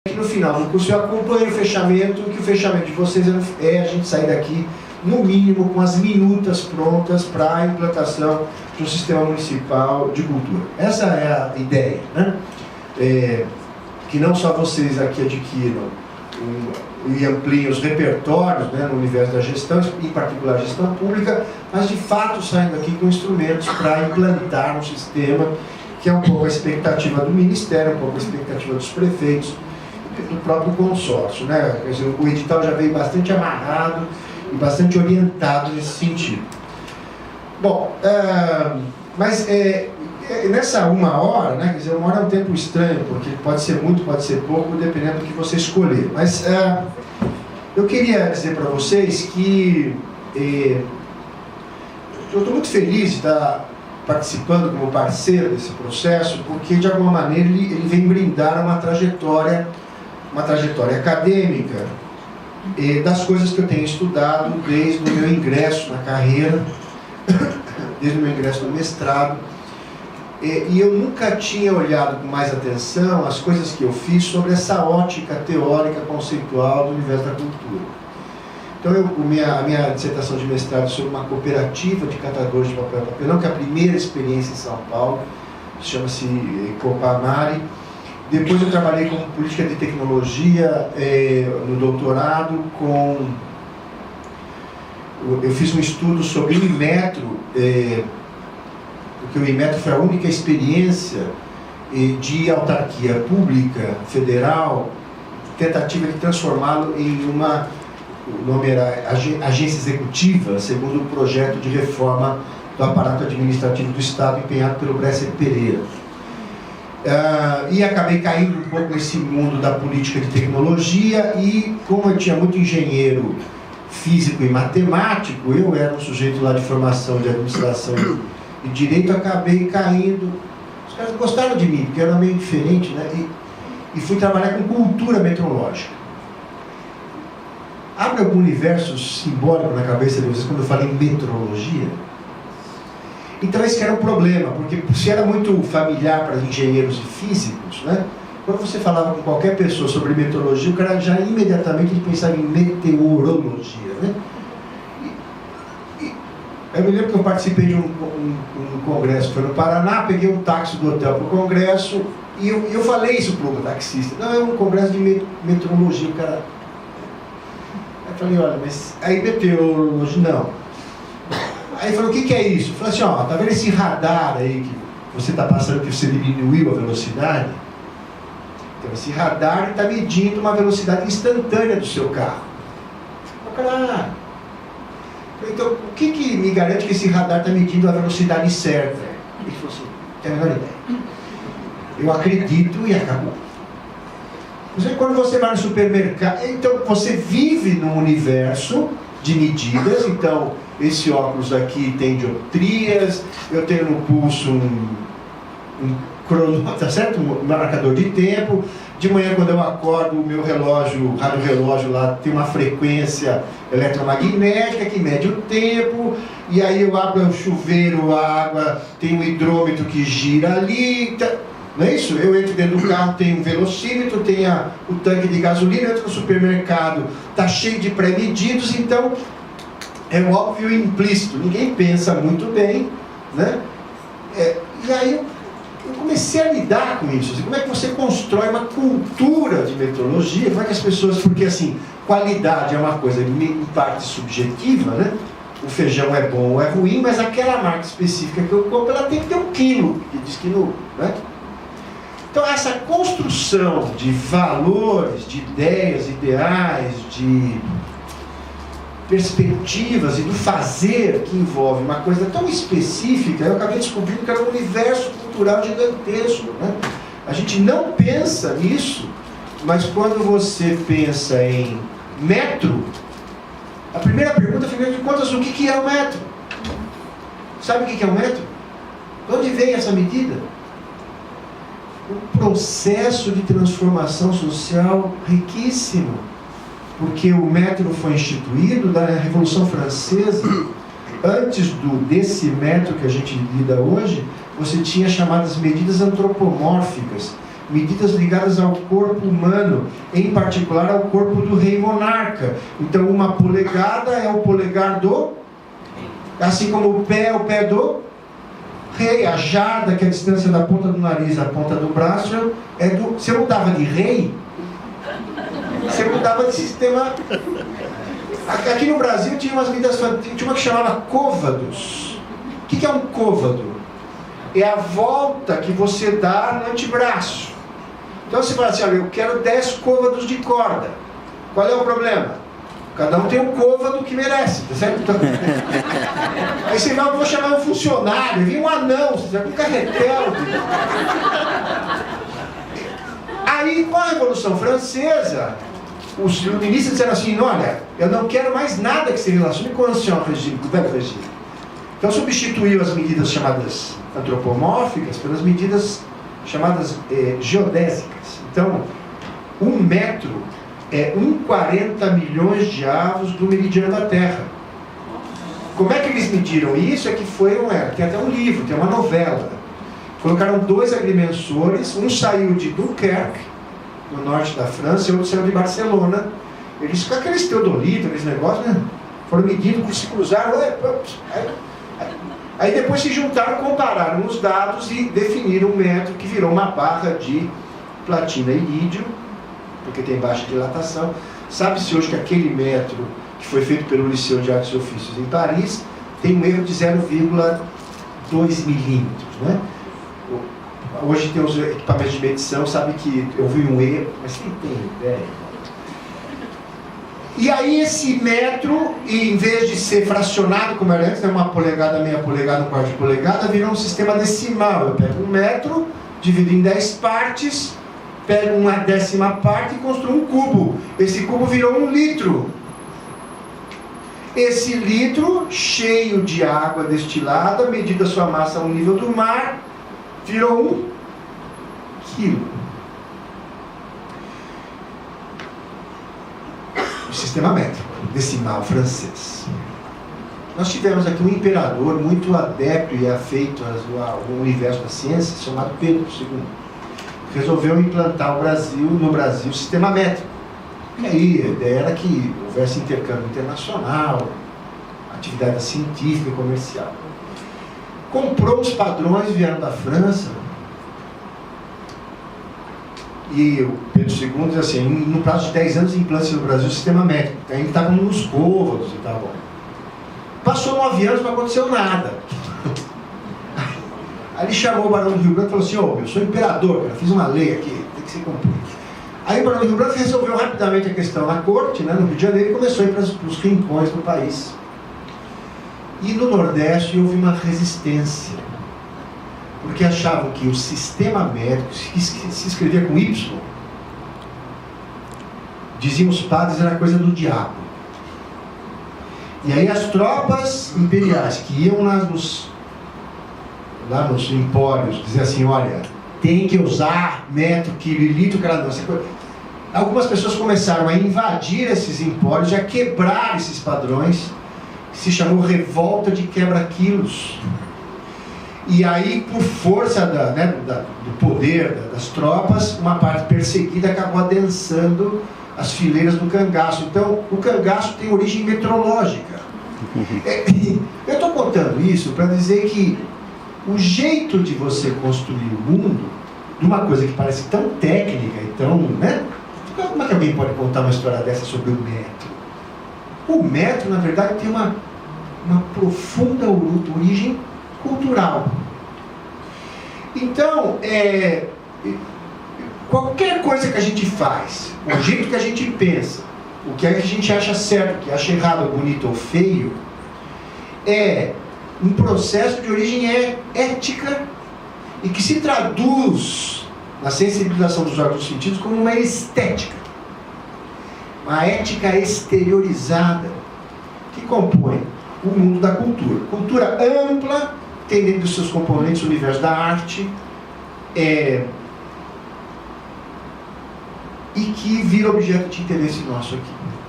No final do curso eu acompanho o fechamento, que o fechamento de vocês é a gente sair daqui, no mínimo, com as minutas prontas para a implantação de um sistema municipal de cultura. Essa é a ideia, né? Que não só vocês aqui adquiram e ampliem os repertórios, né, no universo da gestão, em particular a gestão pública, mas de fato saindo aqui com instrumentos para implantar um sistema que é um pouco a expectativa do Ministério, um pouco a expectativa dos prefeitos, do próprio consórcio, né? Quer dizer, o edital já veio bastante amarrado e bastante orientado nesse sentido. Bom, mas nessa 1 hora, né? Quer dizer, 1 hora é um tempo estranho, porque pode ser muito, pode ser pouco, dependendo do que você escolher. Mas eu queria dizer para vocês que eu estou muito feliz de estar participando como parceiro desse processo, porque de alguma maneira ele vem brindar uma trajetória acadêmica das coisas que eu tenho estudado desde o meu ingresso na carreira, desde o meu ingresso no mestrado, e eu nunca tinha olhado com mais atenção as coisas que eu fiz sobre essa ótica teórica conceitual do universo da cultura. Então a minha dissertação de mestrado sobre uma cooperativa de catadores de papel e papelão, que é a primeira experiência em São Paulo, chama-se Copamari. Depois eu trabalhei com política de tecnologia no doutorado, eu fiz um estudo sobre o Inmetro, porque o Inmetro foi a única experiência de autarquia pública federal, tentativa de transformá-lo em o nome era Agência Executiva, segundo o projeto de reforma do aparato administrativo do Estado empenhado pelo Bresser Pereira. E acabei caindo um pouco nesse mundo da política de tecnologia, e como eu tinha muito engenheiro físico e matemático, eu era um sujeito lá de formação de administração e direito, acabei caindo. Os caras gostaram de mim, porque eu era meio diferente, né? E fui trabalhar com cultura metrológica. Abre algum universo simbólico na cabeça de vocês quando eu falo em metrologia? Então esse era um problema, porque se era muito familiar para engenheiros e físicos, né? Quando você falava com qualquer pessoa sobre meteorologia, o cara já imediatamente pensava em meteorologia, né? Eu me lembro que eu participei de um congresso que foi no Paraná, peguei um táxi do hotel para o congresso, e eu falei isso para o taxista. Não, é um congresso de meteorologia, o cara... Aí eu falei, olha, mas aí meteorologia, não. Aí ele falou, o que é isso? Eu falei assim, ó, tá vendo esse radar aí que você está passando, que você diminuiu a velocidade? Então esse radar está medindo uma velocidade instantânea do seu carro. Então o que me garante que esse radar está medindo a velocidade certa? Ele falou assim, tem a menor ideia. Eu acredito e acabou. Quando você vai no supermercado, então você vive num universo de medidas. Então esse óculos aqui tem dioptrias, eu tenho no pulso um cronômetro, tá certo? Um marcador de tempo. De manhã, quando eu acordo, o meu relógio, o rádio-relógio lá tem uma frequência eletromagnética que mede o tempo, e aí eu abro o chuveiro, a água, tem um hidrômetro que gira ali, não é isso? Eu entro dentro do carro, tem um velocímetro, tem o tanque de gasolina, eu entro no supermercado, está cheio de pré-medidos, então é óbvio e implícito, ninguém pensa muito bem, né? E aí eu comecei a lidar com isso, assim, como é que você constrói uma cultura de metrologia, como é que as pessoas, porque assim, qualidade é uma coisa em parte subjetiva, né? O feijão é bom ou é ruim, mas aquela marca específica que eu compro, ela tem que ter 1 quilo, que diz que não, né? Então essa construção de valores, de ideias, ideais, de perspectivas e do fazer, que envolve uma coisa tão específica, eu acabei descobrindo que era um universo cultural gigantesco, né? A gente não pensa nisso, mas quando você pensa em metro, a primeira pergunta, afinal de contas, o que é o metro? Sabe o que é o metro? De onde vem essa medida? Um processo de transformação social riquíssimo, porque o metro foi instituído da Revolução Francesa. Antes desse metro que a gente lida hoje, você tinha chamadas medidas antropomórficas, medidas ligadas ao corpo humano, em particular ao corpo do rei monarca. Então, 1 polegada é o polegar do, assim como o pé é o pé do rei. A jarda, que é a distância da ponta do nariz à ponta do braço, é do... Você mudava de rei, você mudava de sistema. Aqui no Brasil tinha umas medidas, tinha uma que chamava côvados. O que é um côvado? É a volta que você dá no antebraço. Então você fala assim, olha, eu quero 10 côvados de corda. Qual é o problema? Cada um tem um côvado que merece, tá certo? Então... Aí você vai, eu vou chamar um funcionário, vem um anão, você vai com um carretel. Aí, com a Revolução Francesa, os ministros disseram assim, olha, eu não quero mais nada que se relacione com o ancien regime, com o velho regime. Então substituiu as medidas chamadas antropomórficas pelas medidas chamadas geodésicas. Então, 1 metro é 1,40 milhões de avos do meridiano da Terra. Como é que eles mediram isso? É que tem até um livro, tem uma novela. Colocaram 2 agrimensores, um saiu de Dunkerque, no norte da França, e outro saiu de Barcelona. Eles com aqueles teodolitos, aqueles negócios, né? Foram medindo, se cruzaram, aí depois se juntaram, compararam os dados e definiram um metro que virou uma barra de platina e irídio, porque tem baixa dilatação. Sabe-se hoje que aquele metro que foi feito pelo Liceu de Artes e Ofícios em Paris tem um erro de 0,2 milímetros, né? Hoje tem os equipamentos de medição, sabe que eu vi um erro, mas quem tem ideia? E aí esse metro, em vez de ser fracionado como era antes, 1 polegada, meia polegada, 1/4 de polegada, virou um sistema decimal. Eu pego 1 metro, divido em 10 partes, pego 1/10 parte e construo um cubo. Esse cubo virou 1 litro. Esse litro, cheio de água destilada, medida sua massa ao nível do mar, virou 1 quilo. O sistema métrico decimal francês. Nós tivemos aqui um imperador muito adepto e afeito ao universo da ciência, chamado Pedro II. Resolveu implantar no Brasil o sistema métrico. E aí a ideia era que houvesse intercâmbio internacional, atividade científica e comercial. Comprou os padrões, vieram da França, e o Pedro II diz assim, no prazo de 10 anos implanta-se no Brasil o sistema métrico. Ainda estavam nos côvados e tal. Bom. Passou 9 anos, não aconteceu nada. Aí ele chamou o Barão do Rio Branco e falou assim, eu sou imperador, cara, fiz uma lei aqui, tem que ser cumprida. Aí o Barão do Rio Branco resolveu rapidamente a questão na corte, né, no Rio de Janeiro, e começou a ir para os rincões do país. E no Nordeste houve uma resistência, porque achavam que o sistema métrico, que se escrevia com Y, diziam os padres, era coisa do diabo. E aí as tropas imperiais que iam lá nos empórios, diziam assim, olha, tem que usar metro, quilo, litro, cada essa coisa. Algumas pessoas começaram a invadir esses empórios e a quebrar esses padrões, que se chamou revolta de quebra-quilos. E aí, por força do poder das tropas, uma parte perseguida acabou adensando as fileiras do cangaço. Então, o cangaço tem origem metrológica. Eu estou contando isso para dizer que o jeito de você construir o mundo, de uma coisa que parece tão técnica e tão... né? Como é que alguém pode contar uma história dessa sobre o metro? O metro, na verdade, tem uma profunda origem cultural. Então, qualquer coisa que a gente faz, o jeito que a gente pensa, o que a gente acha certo, o que acha errado, bonito ou feio, é um processo de origem ética e que se traduz na sensibilização dos órgãos dos sentidos como uma estética, uma ética exteriorizada que compõe o mundo da cultura. Cultura ampla, tem dentro dos seus componentes o universo da arte, e que vira objeto de interesse nosso aqui.